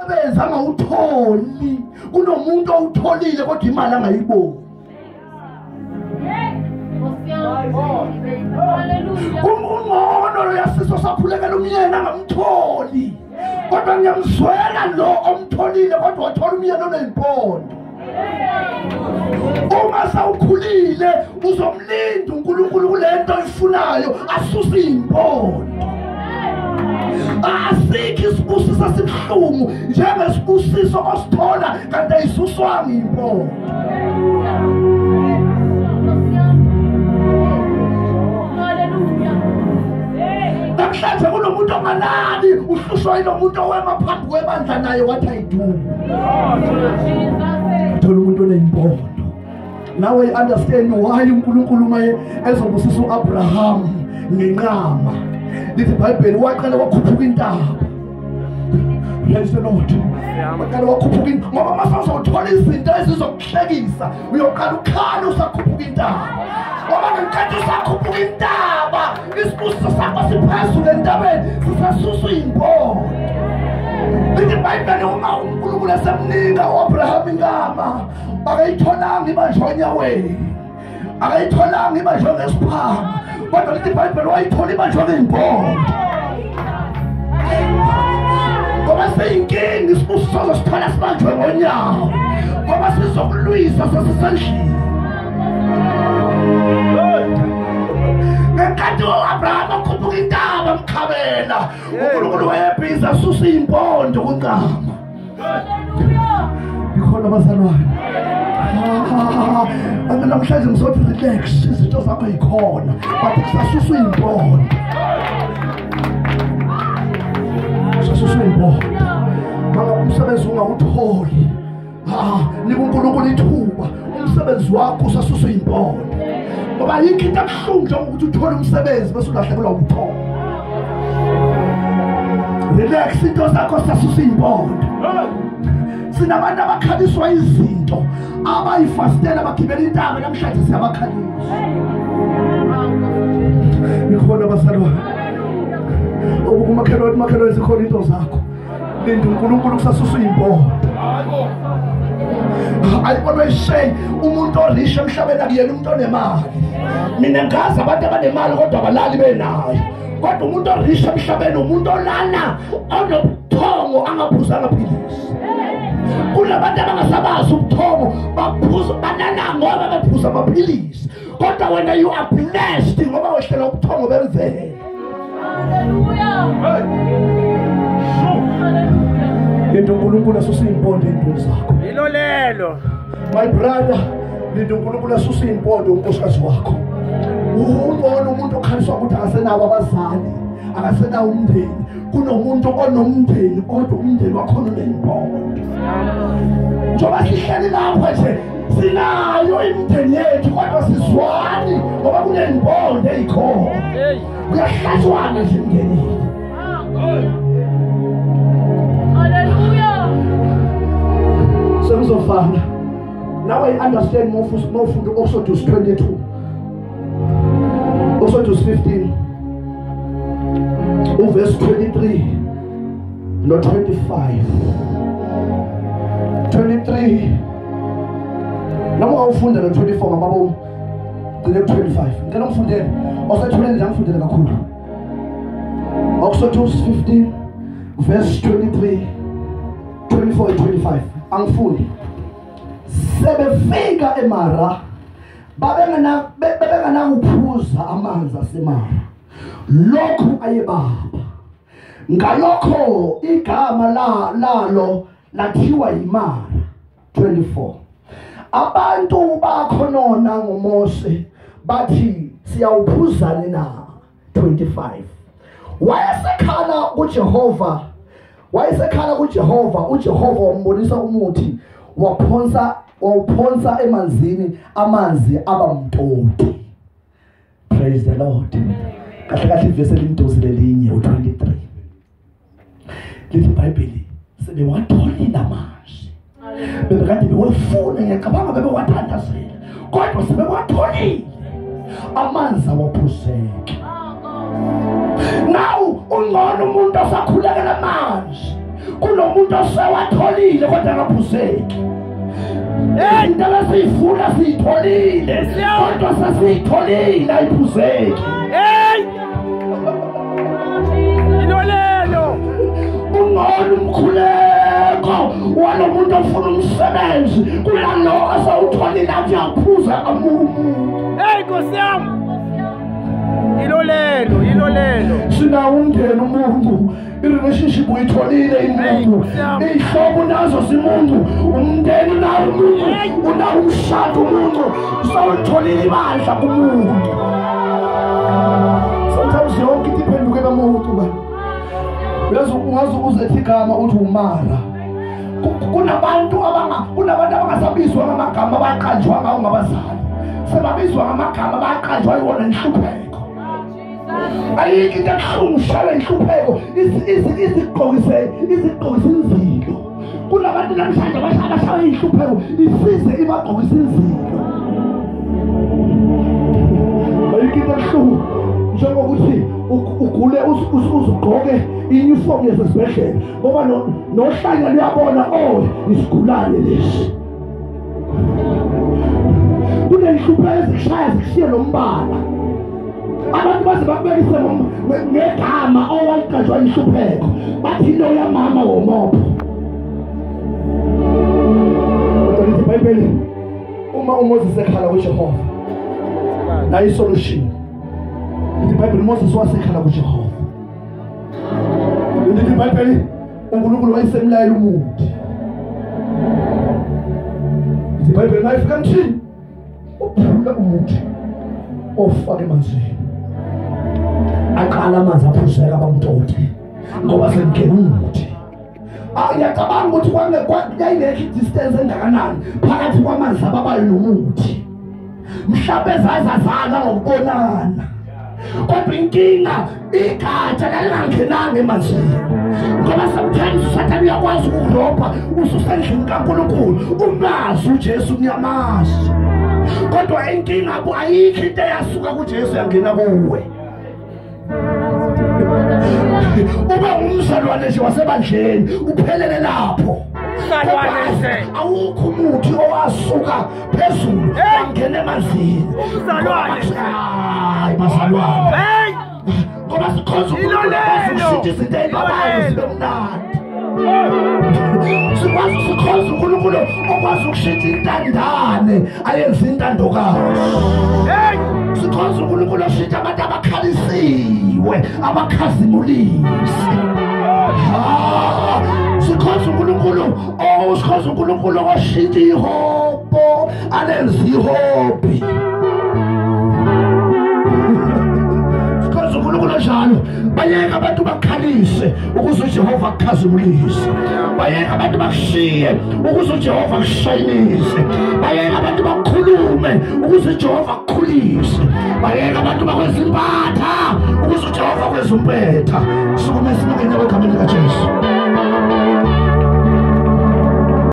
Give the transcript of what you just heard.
benza ngawutholi kunomuntu owutholile kodwa imali angayiboni. Ungcono lo yasiso saphulekela umyeni angamtholi kodwa ngiyamzwela lo omtholile kodwa wathola umyeni onezimpondo. Uma sawukhulile uzomlinda uNkulunkulu kulento oyifunayo asuse izimpondo. Asikho isibusiso sibhlungu njengesibusiso osithola kanti ayisuswanga izimpondo. Namhlanje kunomuntu ongalali uhlushwa yilomuntu owema phambi kwebandla naye wathi ayidume. Thola umuntu onezimpondo. Now I understand why uNkulunkulu maye ezobusisa uAbraham ngenqama. Lithi iBhayibheli waqala wakhuphuka intaba. Praise the Lord. Waqala wakhuphuka ngoba mase uzothola izinto ezizokuhlekisa uyoqala ukhala usakhuphuka intaba. Ngoba ngenkathi usakhuphuka intaba isibusiso sakho siphezulu entabeni sisasusa izimpondo. Lithi iBhayibheli uma uNkulunkulu esemnika uAbraham ingama akayitholanga ibanjwa onyaweni, akayitholanga ibanjwa ngesiphanga, kodwa lithi iBhayibheli wayithola ibanjwa ngezimpondo. Ngoba seyinkinga isibusiso sozosithola sibanjwe ngonyawo ngoba sizokulwisa sasisendlini. Ngenkathi uAbraham akhuphuka intaba amkhabela uNkulunkulu wayebhizi asusa izimpondo kuncama. Ikhona abazalwane. Namhlanje ngizothi relax izinto zakho yikhona but kusasuswa izimpondo. Kusasuswa izimpondo. Maka umsebenzi ungawutholi. Nika uNkulunkulu ithuba umsebenzi wakho usasuswa izimpondo. Ngoba yikho into ebuhlungu njengokuthi uthole umsebenzi bese ulahlekelwa ubuthongo. Relax into zakho sasisusa izimpondo. Sinabantu abakhaliswa izinto abayifastela bagibela intaba namhlanje siyabakhalisa. Nikhona abasalwa. Umakhelwane zikhona into zakho. Linda uNkulunkulu kusasusa izimpondo. Ayibona ishay umuntu orisha emhlabeni akuyena umuntu onemali. Mina ngazi abantu abanemali kodwa abalali benayo. Kodwa umuntu orisha emhlabeni umuntu olana onobuthongo angaphuza amaphilisi. Kulabantu abangasabazi ubuthongo baphuza banana ngoba baphuza amaphilisi. Kodwa wena you are blessed ngoba wehlela ubuthongo bemvelo. Hallelujah. Linda uNkulunkulu asusa izimpondo ezintweni zakho. Yilo lelo. My brother, linda uNkulunkulu asusa izimpondo unkosikazi wakho. Ubona umuntu okhaliswa ukuthi akasenawo abazali, akasenawo umndeni. Kunomuntu onomndeni kodwa umndeni wakho unezimpondo. Njoba sihleli lapha nje sinayo imindeni yethu kodwa sizwani ngoba kunezimpondo ezikhona. Kuyahlazwana nje emndenini. Sengizofana. Now I understand more food also to 22. Also to 15. Verse 23. Not 25. 23. Now I'll find the 24. Mama, the 25. Can I find it? Also 20. I'm finding the cool. Also to 15. Verse 23. 24 and 25. Angifuni sebefika eMara babengana ukuphuza amanzi aseMara lokhu ayebaba ngalokho igama lalo lathiwa yiMara. 24 abantu bakhonona ngoMose bathi siyawuphuzana na. 25 wayesekhala kuJehova uJehova wambonisa umuthi wawuphonsa emanzini amanzi abamtoti. Praise the Lord. Kahle ivesi elimdosi lelinye u23 lithi iBhayibheli sebewatholile amanzi bebekade bewefuna ngiyacabanga bewathandazela kodwa sebewatholile amanzi awaphuzeke. Now ungcono umuntu osakhulekela amanzi kunomuntu osewatholile kodwa akaphuzeki. Into abasiyifuna siyitholile kodwa sasiyitholile ayiphuzeki. Ilolelo ungona umkhuleko walo muntu ofuna umsebenzi kulalo asawutholile akuyaphuza amuntu. Nkosi yami. Ilolelo sinawo umndeni umuntu i-relationship uyitholile imuntu iy'hlobo nazo zimuntu umndeni unawo umuntu unawo umshado umuntu usawulitholile ibandla kumuntu. Sometimes yonke into iphenduke kamuntu bani ungaze uzethi igama uthi umara. Kunabantu abangasabizwa ngamagama abaqanjwa ngawo ngabazali, sebabizwa ngamagama abaqanjwa yiwona inhlupheko. Ayikho into ebuhlungu uhlala inhlupheko izigqokise inzilo. Kunabantu namhlanje abahlala inhlupheko isize ibagqokise inzilo. Ayikho into ebuhlungu njengokuthi ugule uzugqoke i-uniform yasesibhedlela ngoba nohlanya luyabona isigulane lesi. Kuney'nhlupheko ezikushaya zikushiye nombala. Abantu baze bakubekise ngegama owaliqanjwa inhlupheko bathi lo yamama womopho. Kodwa lithi iBhayibheli uma uMoses ekhala kuJehova nayo isolution. Lithi iBhayibheli uMoses wasekhala kuJehova. Lithi iBhayibheli uNkulunkulu wayesemlayela umuthi. Lithi iBhayibheli mayifika mthini uphula umuthi ofake emanzini. Aqala amanzi aphuzeka bamtoti ngoba sengena umuthi. Ngiyacabanga ukuthi kwayingekho i-distance engakanani phakathi kwamanzi ababayo nomuthi. Mhlawumbe zazazana ngokubonana kodwa inkinga igatsha lalingangenanga emanzini ngoba sometimes usathane uyakwazi ukurobha ususendlini kaNkulunkulu umazi uJesu uyamazi kodwa inkinga ayikho into eyasuka kuJesu yangena kuwe. Uba umzalwane nje wasebandleni uphelele lapho. Awukho umuthi owasuka phezulu wangena emanzini. Hayi bazalwane. Ngoba sikhoza ukushintsha izinto ezibabayo zibe mnandi. Sikhoza uNkulunkulu okwazi ukushintsha intandane ayenza intandokazi. Sikhoza uNkulunkulu oshintsha abantu abakhalisiwe abakhazimulisi. Sikhoza uNkulunkulu oshintsha ihobo alenza ihobi. Sikhoza uNkulunkulu njalo bayeka abantu bakhalise ukuze uJehova akukhazimulise. Bayeka abantu bakushiye ukuze uJehova akushayinise. Bayeka abantu bakukhulume ukuze uJehova akukhulise. Bayeka abantu bakwezimpatha ukuze uJehova akwezumpetha. Sukume sinokwenye kwegameni likaJesu.